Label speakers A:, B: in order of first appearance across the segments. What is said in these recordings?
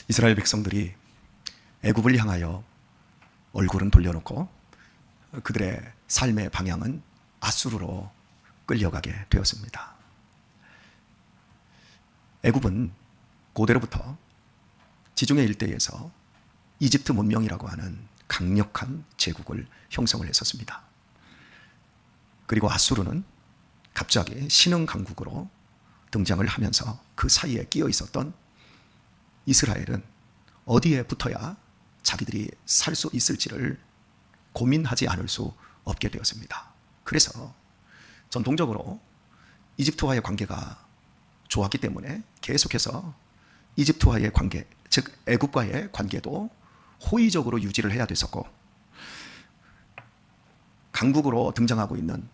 A: 이스라엘 백성들이 애굽을 향하여 얼굴은 돌려놓고 그들의 삶의 방향은 아수르로 끌려가게 되었습니다. 애굽은 고대로부터 지중해 일대에서 이집트 문명이라고 하는 강력한 제국을 형성을 했었습니다. 그리고 아수르는 갑자기 신흥 강국으로 등장을 하면서 그 사이에 끼어 있었던 이스라엘은 어디에 붙어야 자기들이 살 수 있을지를 고민하지 않을 수 없게 되었습니다. 그래서 전통적으로 이집트와의 관계가 좋았기 때문에 계속해서 이집트와의 관계, 즉 애굽과의 관계도 호의적으로 유지를 해야 됐었고, 강국으로 등장하고 있는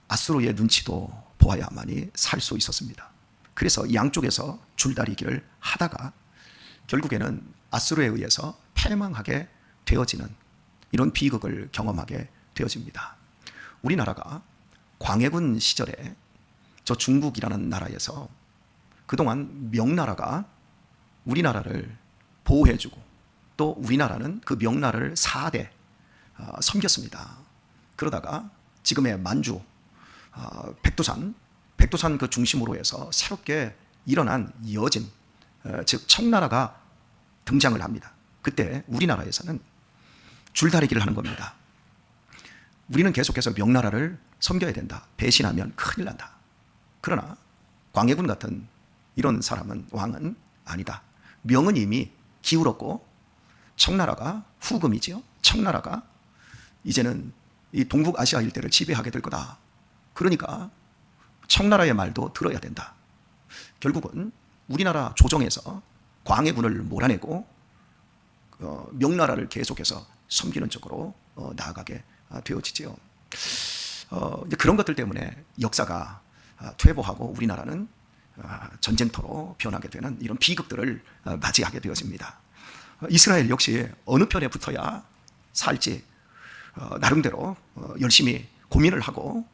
A: 아수르의 눈치도 보아야만이 살 수 있었습니다. 그래서 양쪽에서 줄다리기를 하다가 결국에는 아수르에 의해서 패망하게 되어지는 이런 비극을 경험하게 되어집니다. 우리나라가 광해군 시절에 저 중국이라는 나라에서 그동안 명나라가 우리나라를 보호해주고 또 우리나라는 그 명나라를 4대 섬겼습니다. 그러다가 지금의 만주, 백두산 그 중심으로 해서 새롭게 일어난 여진, 즉 청나라가 등장을 합니다. 그때 우리나라에서는 줄다리기를 하는 겁니다. 우리는 계속해서 명나라를 섬겨야 된다. 배신하면 큰일 난다. 그러나 광해군 같은 이런 사람은, 왕은 아니다. 명은 이미 기울었고 청나라가 후금이지요. 청나라가 이제는 이 동북아시아 일대를 지배하게 될 거다. 그러니까 청나라의 말도 들어야 된다. 결국은 우리나라 조정에서 광해군을 몰아내고 명나라를 계속해서 섬기는 쪽으로 나아가게 되어지지요. 이제 그런 것들 때문에 역사가 퇴보하고 우리나라는 전쟁터로 변하게 되는 이런 비극들을 맞이하게 되어집니다. 이스라엘 역시 어느 편에 붙어야 살지 나름대로 열심히 고민을 하고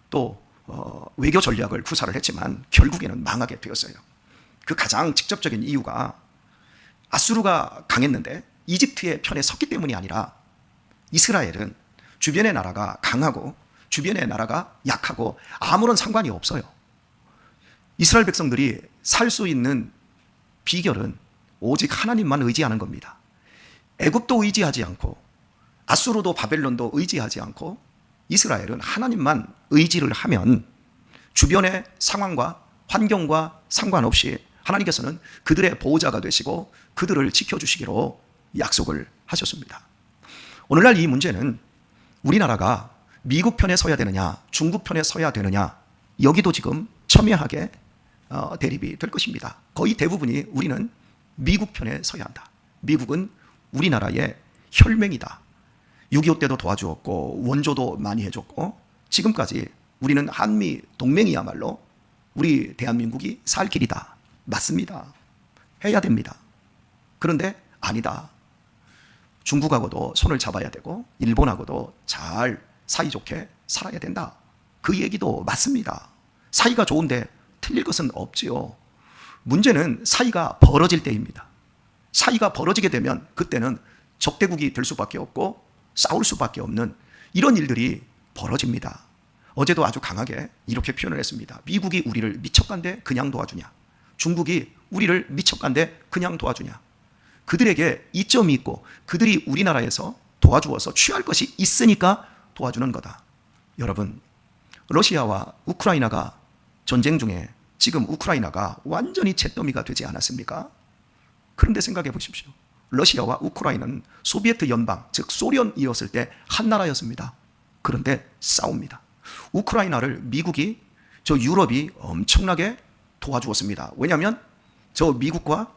A: 또 외교 전략을 구사를 했지만 결국에는 망하게 되었어요. 그 가장 직접적인 이유가 아수르가 강했는데 이집트의 편에 섰기 때문이 아니라 이스라엘은 주변의 나라가 강하고 주변의 나라가 약하고 아무런 상관이 없어요. 이스라엘 백성들이 살 수 있는 비결은 오직 하나님만 의지하는 겁니다. 애굽도 의지하지 않고 아수르도 바벨론도 의지하지 않고 이스라엘은 하나님만 의지를 하면 주변의 상황과 환경과 상관없이 하나님께서는 그들의 보호자가 되시고 그들을 지켜주시기로 약속을 하셨습니다. 오늘날 이 문제는 우리나라가 미국 편에 서야 되느냐 중국 편에 서야 되느냐, 여기도 지금 첨예하게 대립이 될 것입니다. 거의 대부분이 우리는 미국 편에 서야 한다. 미국은 우리나라의 혈맹이다. 6.25 때도 도와주었고 원조도 많이 해줬고 지금까지 우리는 한미 동맹이야말로 우리 대한민국이 살 길이다. 맞습니다. 해야 됩니다. 그런데 아니다. 중국하고도 손을 잡아야 되고 일본하고도 잘 사이좋게 살아야 된다. 그 얘기도 맞습니다. 사이가 좋은데 틀릴 것은 없지요. 문제는 사이가 벌어질 때입니다. 사이가 벌어지게 되면 그때는 적대국이 될 수밖에 없고 싸울 수밖에 없는 이런 일들이 벌어집니다. 어제도 아주 강하게 이렇게 표현을 했습니다. 미국이 우리를 미척간데 그냥 도와주냐, 중국이 우리를 미척간데 그냥 도와주냐. 그들에게 이점이 있고 그들이 우리나라에서 도와주어서 취할 것이 있으니까 도와주는 거다. 여러분, 러시아와 우크라이나가 전쟁 중에 지금 우크라이나가 완전히 잿더미가 되지 않았습니까? 그런데 생각해 보십시오. 러시아와 우크라이나는 소비에트 연방, 즉 소련이었을 때 한 나라였습니다. 그런데 싸웁니다. 우크라이나를 미국이, 저 유럽이 엄청나게 도와주었습니다. 왜냐하면 저 미국과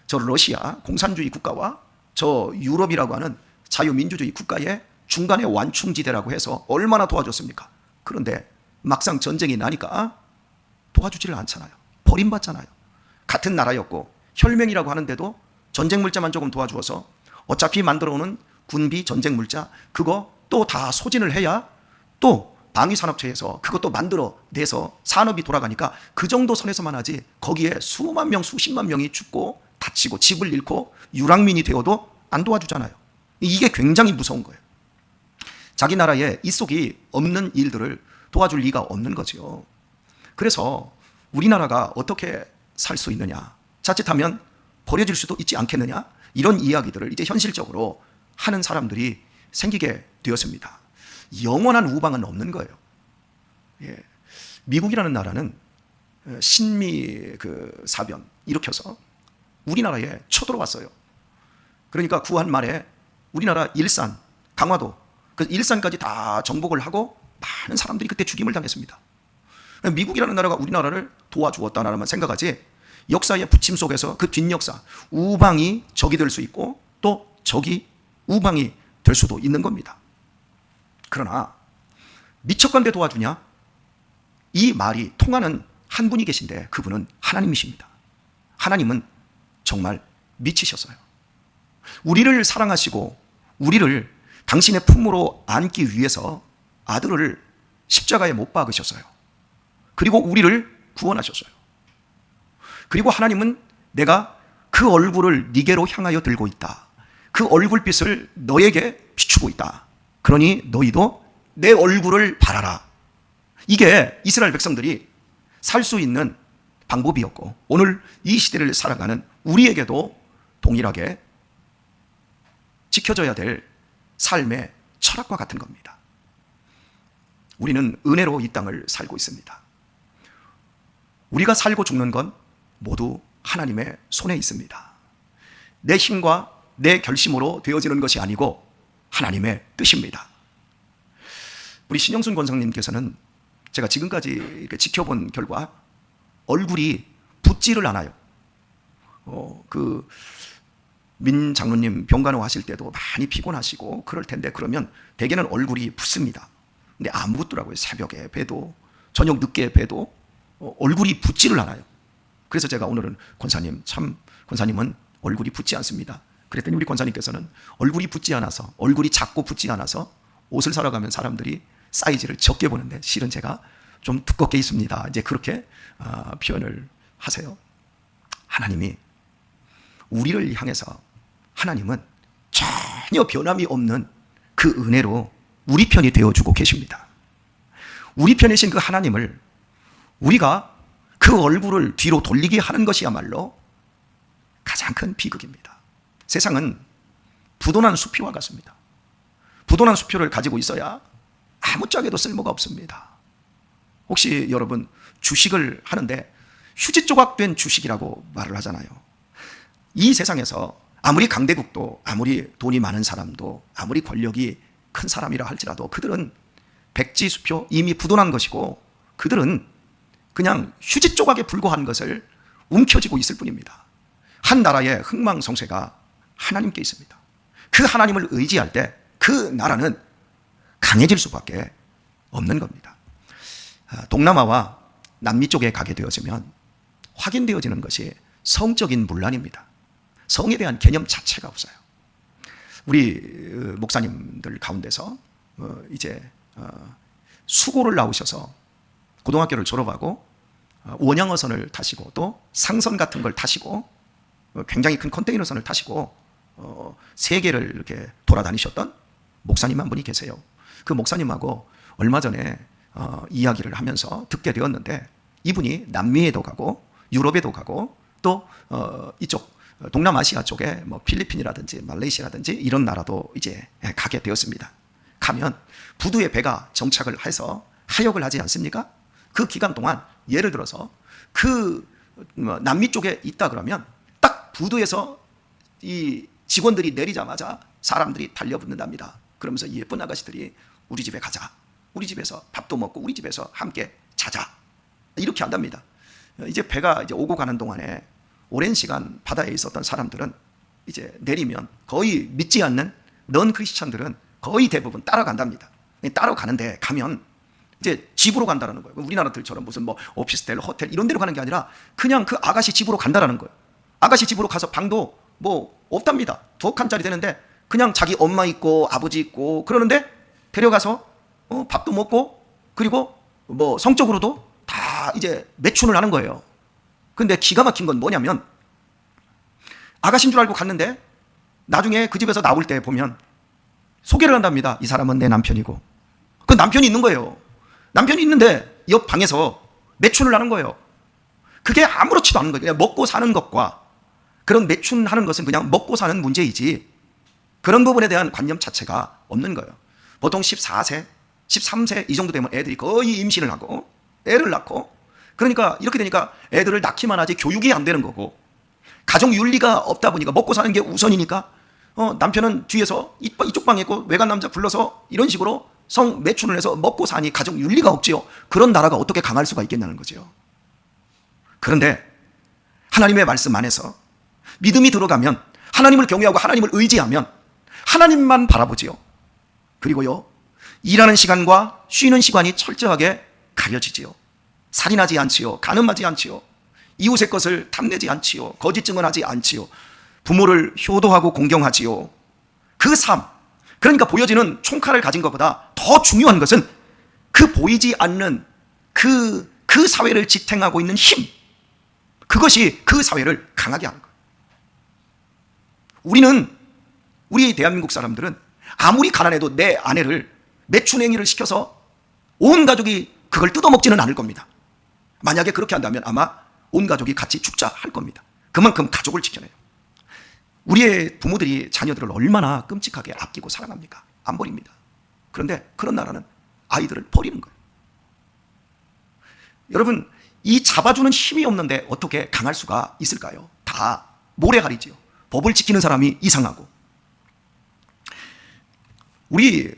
A: 저 러시아 공산주의 국가와 저 유럽이라고 하는 자유민주주의 국가의 중간의 완충지대라고 해서 얼마나 도와줬습니까? 그런데 막상 전쟁이 나니까 도와주지를 않잖아요. 버림받잖아요. 같은 나라였고 혈맹이라고 하는데도 전쟁 물자만 조금 도와주어서 어차피 만들어 오는 군비 전쟁 물자 그거 또 다 소진을 해야 또 방위산업체에서 그것도 만들어내서 산업이 돌아가니까 그 정도 선에서만 하지, 거기에 수만 명, 수십만 명이 죽고 다치고 집을 잃고 유랑민이 되어도 안 도와주잖아요. 이게 굉장히 무서운 거예요. 자기 나라에 이속이 없는 일들을 도와줄 리가 없는 거죠. 그래서 우리나라가 어떻게 살 수 있느냐, 자칫하면 버려질 수도 있지 않겠느냐, 이런 이야기들을 이제 현실적으로 하는 사람들이 생기게 되었습니다. 영원한 우방은 없는 거예요. 예. 미국이라는 나라는 신미 사변 일으켜서 우리나라에 쳐들어왔어요. 그러니까 구한 말에 우리나라 일산, 강화도, 그 일산까지 다 정복을 하고 많은 사람들이 그때 죽임을 당했습니다. 미국이라는 나라가 우리나라를 도와주었다라만 생각하지, 역사의 부침 속에서 그 뒷역사, 우방이 적이 될 수 있고 또 적이 우방이 될 수도 있는 겁니다. 그러나 미척건대 도와주냐? 이 말이 통하는 한 분이 계신데 그분은 하나님이십니다. 하나님은 정말 미치셨어요. 우리를 사랑하시고 우리를 당신의 품으로 안기 위해서 아들을 십자가에 못 박으셨어요. 그리고 우리를 구원하셨어요. 그리고 하나님은 내가 그 얼굴을 네게로 향하여 들고 있다. 그 얼굴빛을 너에게 비추고 있다. 그러니 너희도 내 얼굴을 바라라. 이게 이스라엘 백성들이 살 수 있는 방법이었고, 오늘 이 시대를 살아가는 우리에게도 동일하게 지켜져야 될 삶의 철학과 같은 겁니다. 우리는 은혜로 이 땅을 살고 있습니다. 우리가 살고 죽는 건 모두 하나님의 손에 있습니다. 내 힘과 내 결심으로 되어지는 것이 아니고 하나님의 뜻입니다. 우리 신영순 권사님께서는 제가 지금까지 이렇게 지켜본 결과 얼굴이 붓지를 않아요. 민 장로님 병간호 하실 때도 많이 피곤하시고 그럴 텐데, 그러면 대개는 얼굴이 붓습니다. 근데 안 붓더라고요. 새벽에 봬도, 저녁 늦게 봬도 얼굴이 붓지를 않아요. 그래서 제가 오늘은 권사님은 얼굴이 붓지 않습니다. 그랬더니 우리 권사님께서는 얼굴이 붓지 않아서, 얼굴이 작고 붓지 않아서 옷을 사러 가면 사람들이 사이즈를 적게 보는데 실은 제가 좀 두껍게 있습니다. 이제 그렇게 표현을 하세요. 하나님이 우리를 향해서, 하나님은 전혀 변함이 없는 그 은혜로 우리 편이 되어주고 계십니다. 우리 편이신 그 하나님을 우리가 그 얼굴을 뒤로 돌리게 하는 것이야말로 가장 큰 비극입니다. 세상은 부도난 수표와 같습니다. 부도난 수표를 가지고 있어야 아무짝에도 쓸모가 없습니다. 혹시 여러분 주식을 하는데 휴지 조각된 주식이라고 말을 하잖아요. 이 세상에서 아무리 강대국도, 아무리 돈이 많은 사람도, 아무리 권력이 큰 사람이라 할지라도 그들은 백지수표, 이미 부도난 것이고 그들은 그냥 휴지 조각에 불과한 것을 움켜쥐고 있을 뿐입니다. 한 나라의 흥망성쇠가 하나님께 있습니다. 그 하나님을 의지할 때 그 나라는 강해질 수밖에 없는 겁니다. 동남아와 남미 쪽에 가게 되어지면 확인되어지는 것이 성적인 문란입니다. 성에 대한 개념 자체가 없어요. 우리 목사님들 가운데서 이제 수고를 나오셔서 고등학교를 졸업하고 원양어선을 타시고 또 상선 같은 걸 타시고 굉장히 큰 컨테이너선을 타시고 세계를 이렇게 돌아다니셨던 목사님 한 분이 계세요. 그 목사님하고 얼마 전에 이야기를 하면서 듣게 되었는데, 이분이 남미에도 가고 유럽에도 가고 또 이쪽 동남아시아 쪽에 뭐 필리핀이라든지 말레이시아라든지 이런 나라도 이제 가게 되었습니다. 가면 부두에 배가 정착을 해서 하역을 하지 않습니까? 그 기간 동안 예를 들어서 그 남미 쪽에 있다 그러면 딱 부두에서 이 직원들이 내리자마자 사람들이 달려붙는답니다. 그러면서 예쁜 아가씨들이 우리 집에 가자, 우리 집에서 밥도 먹고 우리 집에서 함께 자자, 이렇게 한답니다. 이제 배가 이제 오고 가는 동안에 오랜 시간 바다에 있었던 사람들은 이제 내리면 거의 믿지 않는 넌 크리스찬들은 거의 대부분 따라간답니다. 따라가는데 가면 이제 집으로 간다는 거예요. 우리나라들처럼 무슨 뭐 오피스텔, 호텔 이런 데로 가는 게 아니라 그냥 그 아가씨 집으로 간다는 거예요. 아가씨 집으로 가서 방도 뭐 없답니다. 2칸짜리 되는데 그냥 자기 엄마 있고 아버지 있고 그러는데 데려가서 밥도 먹고 그리고 뭐 성적으로도 다 이제 매춘을 하는 거예요. 근데 기가 막힌 건 뭐냐면 아가씨인 줄 알고 갔는데 나중에 그 집에서 나올 때 보면 소개를 한답니다. 이 사람은 내 남편이고. 그 남편이 있는 거예요. 남편이 있는데 옆 방에서 매춘을 하는 거예요. 그게 아무렇지도 않은 거예요. 그냥 먹고 사는 것과 그런 매춘하는 것은 그냥 먹고 사는 문제이지 그런 부분에 대한 관념 자체가 없는 거예요. 보통 14세, 13세 이 정도 되면 애들이 거의 임신을 하고 애를 낳고, 그러니까 이렇게 되니까 애들을 낳기만 하지 교육이 안 되는 거고, 가정 윤리가 없다 보니까 먹고 사는 게 우선이니까 남편은 뒤에서 이쪽 방에 있고 외간 남자 불러서 이런 식으로 성 매춘을 해서 먹고 사니 가정 윤리가 없지요. 그런 나라가 어떻게 강할 수가 있겠냐는 거죠. 그런데 하나님의 말씀 안에서 믿음이 들어가면, 하나님을 경외하고 하나님을 의지하면 하나님만 바라보지요. 그리고요, 일하는 시간과 쉬는 시간이 철저하게 가려지지요. 살인하지 않지요. 간음하지 않지요. 이웃의 것을 탐내지 않지요. 거짓 증언하지 않지요. 부모를 효도하고 공경하지요. 그 삶, 그러니까 보여지는 총칼을 가진 것보다 더 중요한 것은 그 보이지 않는 그 사회를 지탱하고 있는 힘, 그것이 그 사회를 강하게 하는 거예요. 우리 대한민국 사람들은 아무리 가난해도 내 아내를 매춘행위를 시켜서 온 가족이 그걸 뜯어먹지는 않을 겁니다. 만약에 그렇게 한다면 아마 온 가족이 같이 죽자 할 겁니다. 그만큼 가족을 지켜내요. 우리의 부모들이 자녀들을 얼마나 끔찍하게 아끼고 사랑합니까? 안 버립니다. 그런데 그런 나라는 아이들을 버리는 거예요. 여러분, 이 잡아주는 힘이 없는데 어떻게 강할 수가 있을까요? 다 모래가리지요. 법을 지키는 사람이 이상하고. 우리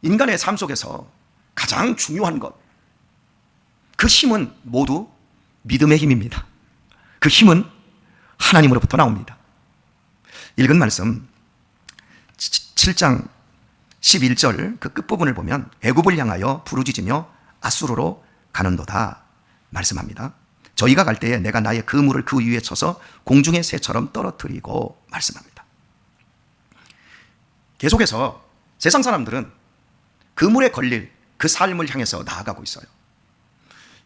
A: 인간의 삶 속에서 가장 중요한 것, 그 힘은 모두 믿음의 힘입니다. 그 힘은 하나님으로부터 나옵니다. 읽은 말씀 7장 11절 그 끝부분을 보면 애굽을 향하여 부르짖으며 아수르로 가는도다 말씀합니다. 저희가 갈 때에 내가 나의 그물을 그 위에 쳐서 공중의 새처럼 떨어뜨리고 말씀합니다. 계속해서 세상 사람들은 그물에 걸릴 그 삶을 향해서 나아가고 있어요.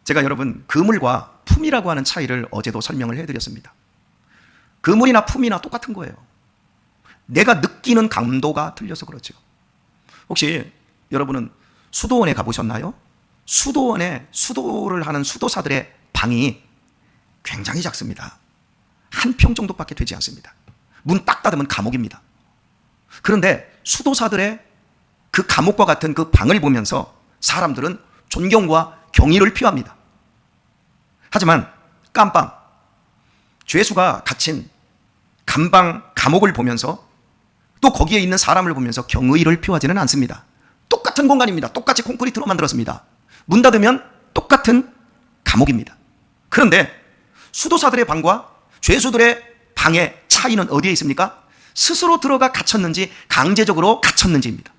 A: 제가 여러분 그물과 품이라고 하는 차이를 어제도 설명을 해드렸습니다. 그물이나 품이나 똑같은 거예요. 내가 느끼는 강도가 틀려서 그렇죠. 혹시 여러분은 수도원에 가보셨나요? 수도원에 수도를 하는 수도사들의 방이 굉장히 작습니다. 한 평 정도밖에 되지 않습니다. 문 딱 닫으면 감옥입니다. 그런데 수도사들의 그 감옥과 같은 그 방을 보면서 사람들은 존경과 경의를 표합니다. 하지만 깜빵, 죄수가 갇힌 감방, 감옥을 보면서 또 거기에 있는 사람을 보면서 경의를 표하지는 않습니다. 똑같은 공간입니다. 똑같이 콘크리트로 만들었습니다. 문 닫으면 똑같은 감옥입니다. 그런데 수도사들의 방과 죄수들의 방의 차이는 어디에 있습니까? 스스로 들어가 갇혔는지 강제적으로 갇혔는지입니다.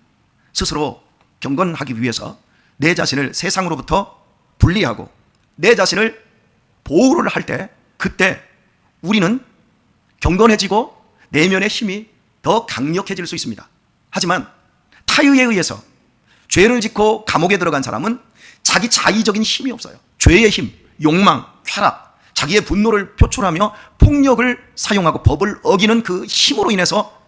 A: 스스로 경건하기 위해서 내 자신을 세상으로부터 분리하고 내 자신을 보호를 할 때, 그때 우리는 경건해지고 내면의 힘이 더 강력해질 수 있습니다. 하지만 타의에 의해서 죄를 짓고 감옥에 들어간 사람은 자기 자의적인 힘이 없어요. 죄의 힘, 욕망, 쾌락, 자기의 분노를 표출하며 폭력을 사용하고 법을 어기는 그 힘으로 인해서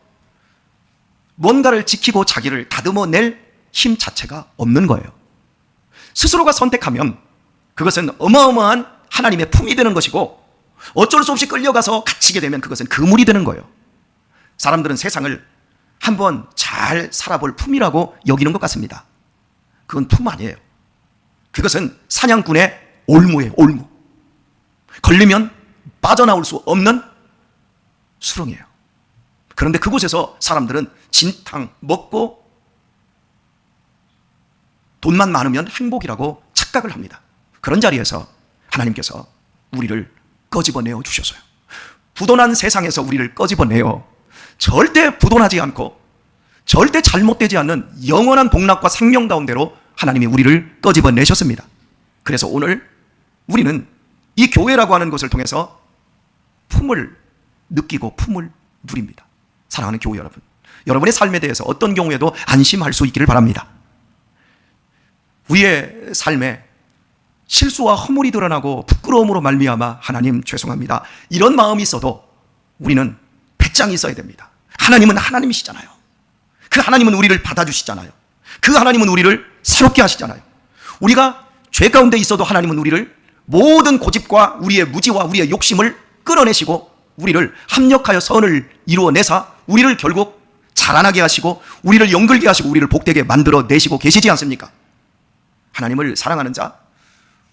A: 뭔가를 지키고 자기를 다듬어낼 힘 자체가 없는 거예요. 스스로가 선택하면 그것은 어마어마한 하나님의 품이 되는 것이고, 어쩔 수 없이 끌려가서 갇히게 되면 그것은 그물이 되는 거예요. 사람들은 세상을 한번 잘 살아볼 품이라고 여기는 것 같습니다. 그건 품 아니에요. 그것은 사냥꾼의 올무예요. 올무. 걸리면 빠져나올 수 없는 수렁이에요. 그런데 그곳에서 사람들은 진탕 먹고 돈만 많으면 행복이라고 착각을 합니다. 그런 자리에서 하나님께서 우리를 꺼집어내어 주셔서요, 부도난 세상에서 우리를 꺼집어내어 절대 부도나지 않고 절대 잘못되지 않는 영원한 복락과 생명 가운데로 하나님이 우리를 꺼집어내셨습니다. 그래서 오늘 우리는 이 교회라고 하는 것을 통해서 품을 느끼고 품을 누립니다. 사랑하는 교회 여러분, 여러분의 삶에 대해서 어떤 경우에도 안심할 수 있기를 바랍니다. 우리의 삶에 실수와 허물이 드러나고 부끄러움으로 말미암아 하나님 죄송합니다, 이런 마음이 있어도 우리는 배짱이 있어야 됩니다. 하나님은 하나님이시잖아요. 그 하나님은 우리를 받아주시잖아요. 그 하나님은 우리를 새롭게 하시잖아요. 우리가 죄 가운데 있어도 하나님은 우리를 모든 고집과 우리의 무지와 우리의 욕심을 끌어내시고 우리를 합력하여 선을 이루어내사 우리를 결국 자라나게 하시고 우리를 영글게 하시고 우리를 복되게 만들어내시고 계시지 않습니까? 하나님을 사랑하는 자,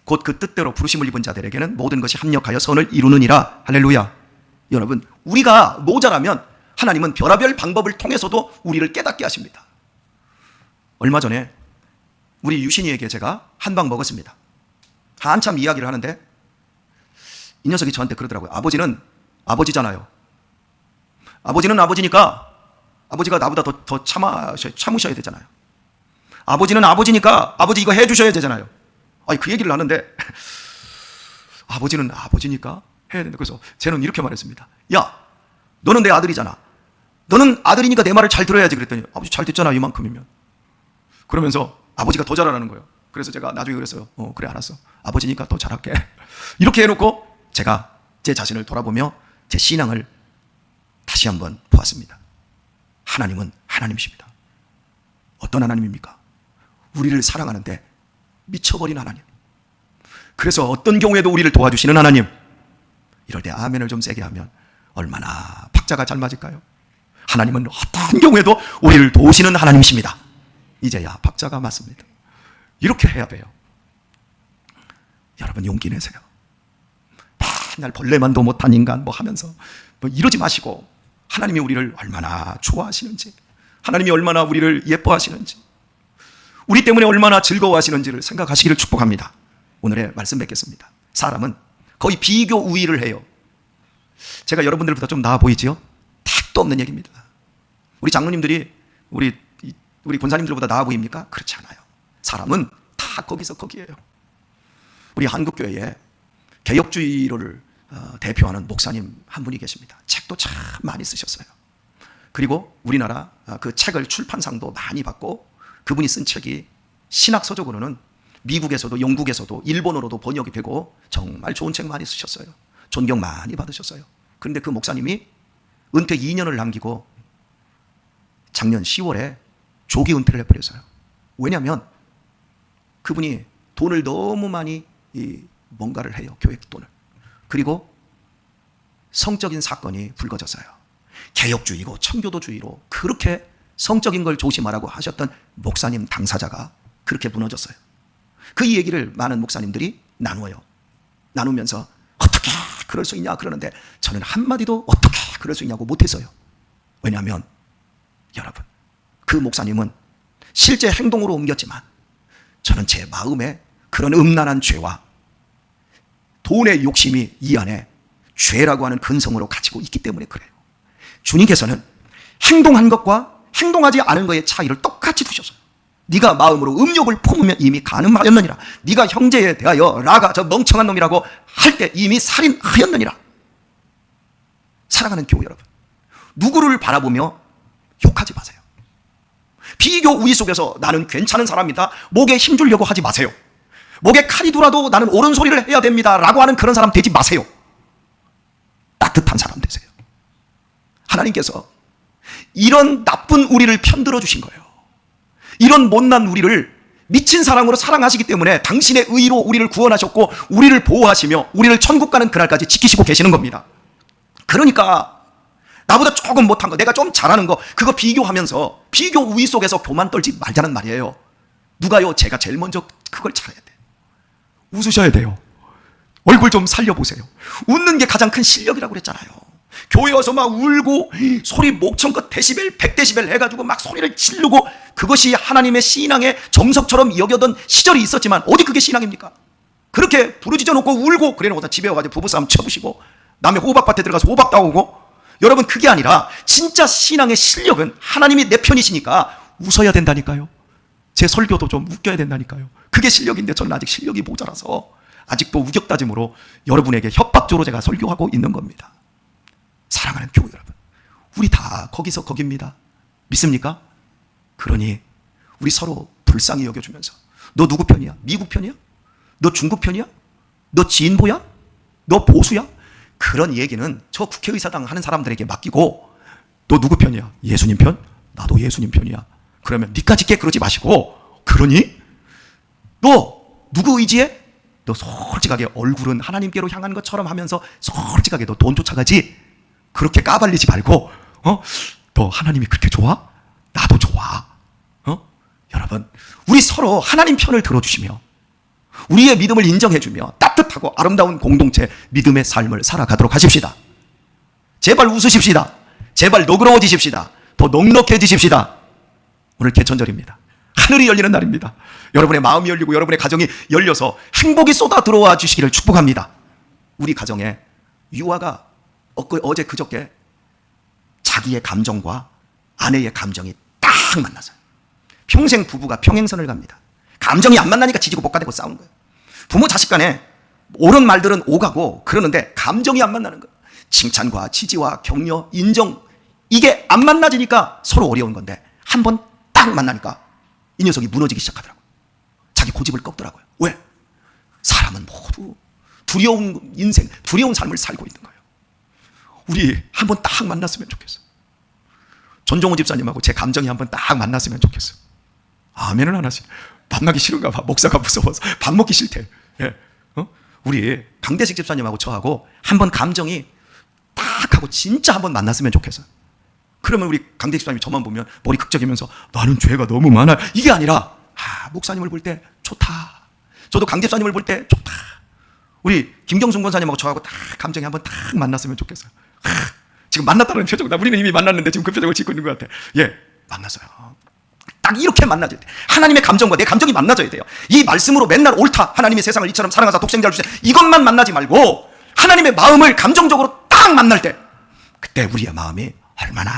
A: 곧 그 뜻대로 부르심을 입은 자들에게는 모든 것이 합력하여 선을 이루느니라. 할렐루야. 여러분, 우리가 모자라면 하나님은 별의별 방법을 통해서도 우리를 깨닫게 하십니다. 얼마 전에 우리 유신이에게 제가 한 방 먹었습니다. 한참 이야기를 하는데 이 녀석이 저한테 그러더라고요. 아버지는 아버지잖아요. 아버지는 아버지니까 아버지가 나보다 더 참으셔야 되잖아요. 아버지는 아버지니까 아버지 이거 해주셔야 되잖아요. 아니, 그 얘기를 하는데 아버지는 아버지니까 해야 된다. 그래서 쟤는 이렇게 말했습니다. 야, 너는 내 아들이잖아. 너는 아들이니까 내 말을 잘 들어야지. 그랬더니 아버지 잘 듣잖아, 이만큼이면. 그러면서 아버지가 더 잘하라는 거예요. 그래서 제가 나중에 그랬어요. 그래, 알았어. 아버지니까 더 잘할게. 이렇게 해놓고 제가 제 자신을 돌아보며 제 신앙을 다시 한번 보았습니다. 하나님은 하나님이십니다. 어떤 하나님입니까? 우리를 사랑하는데 미쳐버린 하나님. 그래서 어떤 경우에도 우리를 도와주시는 하나님. 이럴 때 아멘을 좀 세게 하면 얼마나 박자가 잘 맞을까요? 하나님은 어떤 경우에도 우리를 도우시는 하나님이십니다. 이제야 박자가 맞습니다. 이렇게 해야 돼요. 여러분, 용기 내세요. 맨날 벌레만도 못한 인간 뭐 하면서 뭐 이러지 마시고 하나님이 우리를 얼마나 좋아하시는지, 하나님이 얼마나 우리를 예뻐하시는지, 우리 때문에 얼마나 즐거워하시는지를 생각하시기를 축복합니다. 오늘의 말씀 뵙겠습니다. 사람은 거의 비교 우위를 해요. 제가 여러분들보다 좀 나아 보이지요? 택도 없는 얘기입니다. 우리 장로님들이 우리 권사님들보다 나아 보입니까? 그렇지 않아요. 사람은 다 거기서 거기에요. 우리 한국교회에 개혁주의를 대표하는 목사님 한 분이 계십니다. 책도 참 많이 쓰셨어요. 그리고 우리나라 그 책을 출판상도 많이 받고, 그분이 쓴 책이 신학서적으로는 미국에서도 영국에서도 일본어로도 번역이 되고 정말 좋은 책 많이 쓰셨어요. 존경 많이 받으셨어요. 그런데 그 목사님이 은퇴 2년을 남기고 작년 10월에 조기 은퇴를 해버렸어요. 왜냐하면 그분이 돈을 너무 많이 뭔가를 해요. 교회 돈을. 그리고 성적인 사건이 불거졌어요. 개혁주의고 청교도주의로 그렇게 성적인 걸 조심하라고 하셨던 목사님 당사자가 그렇게 무너졌어요. 그 얘기를 많은 목사님들이 나누어요. 나누면서 어떻게 그럴 수 있냐 그러는데 저는 한마디도 어떻게 그럴 수 있냐고 못했어요. 왜냐하면 여러분, 그 목사님은 실제 행동으로 옮겼지만 저는 제 마음에 그런 음란한 죄와 돈의 욕심이 이 안에 죄라고 하는 근성으로 가지고 있기 때문에 그래요. 주님께서는 행동한 것과 행동하지 않은 것의 차이를 똑같이 두셨어요. 네가 마음으로 음욕을 품으면 이미 간음하였느니라. 네가 형제에 대하여 라가 저 멍청한 놈이라고 할 때 이미 살인하였느니라. 사랑하는 교회 여러분, 누구를 바라보며 욕하지 마세요. 비교 우위 속에서 나는 괜찮은 사람이다, 목에 힘주려고 하지 마세요. 목에 칼이 돌아도 나는 옳은 소리를 해야 됩니다 라고 하는 그런 사람 되지 마세요. 따뜻한 사람 되세요. 하나님께서 이런 나쁜 우리를 편들어 주신 거예요. 이런 못난 우리를 미친 사랑으로 사랑하시기 때문에 당신의 의로 우리를 구원하셨고 우리를 보호하시며 우리를 천국 가는 그날까지 지키시고 계시는 겁니다. 그러니까 나보다 조금 못한 거, 내가 좀 잘하는 거, 그거 비교하면서 비교 우위 속에서 교만 떨지 말자는 말이에요. 누가요? 제가 제일 먼저 그걸 잘해야 돼요. 웃으셔야 돼요. 얼굴 좀 살려보세요. 웃는 게 가장 큰 실력이라고 그랬잖아요. 교회 와서 막 울고 소리 목청껏 데시벨 100데시벨 해가지고 막 소리를 지르고, 그것이 하나님의 신앙의 정석처럼 여겨던 시절이 있었지만 어디 그게 신앙입니까? 그렇게 부르짖어 놓고 울고 그래놓고 집에 와가지고 부부싸움 쳐부시고 남의 호박밭에 들어가서 호박 따오고, 여러분 그게 아니라 진짜 신앙의 실력은 하나님이 내 편이시니까 웃어야 된다니까요. 제 설교도 좀 웃겨야 된다니까요. 그게 실력인데 저는 아직 실력이 모자라서 아직도 우격다짐으로 여러분에게 협박조로 제가 설교하고 있는 겁니다. 사랑하는 교회 여러분, 우리 다 거기서 거깁니다. 믿습니까? 그러니 우리 서로 불쌍히 여겨주면서 너 누구 편이야? 미국 편이야? 너 중국 편이야? 너 진보야? 너 보수야? 그런 얘기는 저 국회의사당 하는 사람들에게 맡기고, 너 누구 편이야? 예수님 편? 나도 예수님 편이야. 그러면 니까짓 게 그러지 마시고, 그러니? 너 누구 의지해? 너 솔직하게 얼굴은 하나님께로 향한 것처럼 하면서 솔직하게 너 돈 쫓아가지? 그렇게 까발리지 말고, 너 하나님이 그렇게 좋아? 나도 좋아. 여러분, 우리 서로 하나님 편을 들어주시며 우리의 믿음을 인정해주며 따뜻하고 아름다운 공동체 믿음의 삶을 살아가도록 하십시다. 제발 웃으십시다. 제발 너그러워지십시다. 더 넉넉해지십시다. 오늘 개천절입니다. 하늘이 열리는 날입니다. 여러분의 마음이 열리고 여러분의 가정이 열려서 행복이 쏟아 들어와 주시기를 축복합니다. 우리 가정에 유아가 어제 그저께 자기의 감정과 아내의 감정이 딱 만나서요. 평생 부부가 평행선을 갑니다. 감정이 안 만나니까 지지고 볶아대고 싸우는 거예요. 부모 자식 간에 옳은 말들은 오가고 그러는데 감정이 안 만나는 거예요. 칭찬과 지지와 격려, 인정, 이게 안 만나지니까 서로 어려운 건데 한 번 딱 만나니까 이 녀석이 무너지기 시작하더라고요. 자기 고집을 꺾더라고요. 왜? 사람은 모두 두려운 인생, 두려운 삶을 살고 있는 거예요. 우리 한 번 딱 만났으면 좋겠어요. 전종호 집사님하고 제 감정이 한 번 딱 만났으면 좋겠어요. 아멘을 안 하시네. 만나기 싫은가 봐. 목사가 무서워서 밥 먹기 싫대. 예. 우리 강대식 집사님하고 저하고 한 번 감정이 딱 하고 진짜 한 번 만났으면 좋겠어요. 그러면 우리 강대식 집사님이 저만 보면 머리 극적이면서 나는 죄가 너무 많아. 이게 아니라 목사님을 볼 때 좋다. 저도 강대식 집사님을 볼 때 좋다. 우리 김경순 권사님하고 저하고 딱 감정이 한 번 딱 만났으면 좋겠어요. 지금 만났다는 표정, 우리는 이미 만났는데 지금 그 표정을 짓고 있는 것 같아. 예, 만났어요. 딱 이렇게 만나져야 돼. 하나님의 감정과 내 감정이 만나져야 돼요. 이 말씀으로 맨날 옳다, 하나님의 세상을 이처럼 사랑하사 독생자를 주세, 이것만 만나지 말고 하나님의 마음을 감정적으로 딱 만날 때, 그때 우리의 마음이 얼마나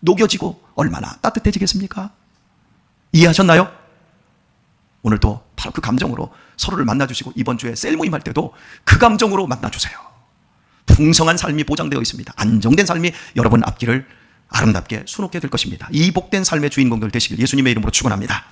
A: 녹여지고 얼마나 따뜻해지겠습니까? 이해하셨나요? 오늘도 바로 그 감정으로 서로를 만나주시고 이번 주에 셀 모임 할 때도 그 감정으로 만나주세요. 풍성한 삶이 보장되어 있습니다. 안정된 삶이 여러분 앞길을 아름답게 수놓게 될 것입니다. 이 복된 삶의 주인공들 되시길 예수님의 이름으로 축원합니다.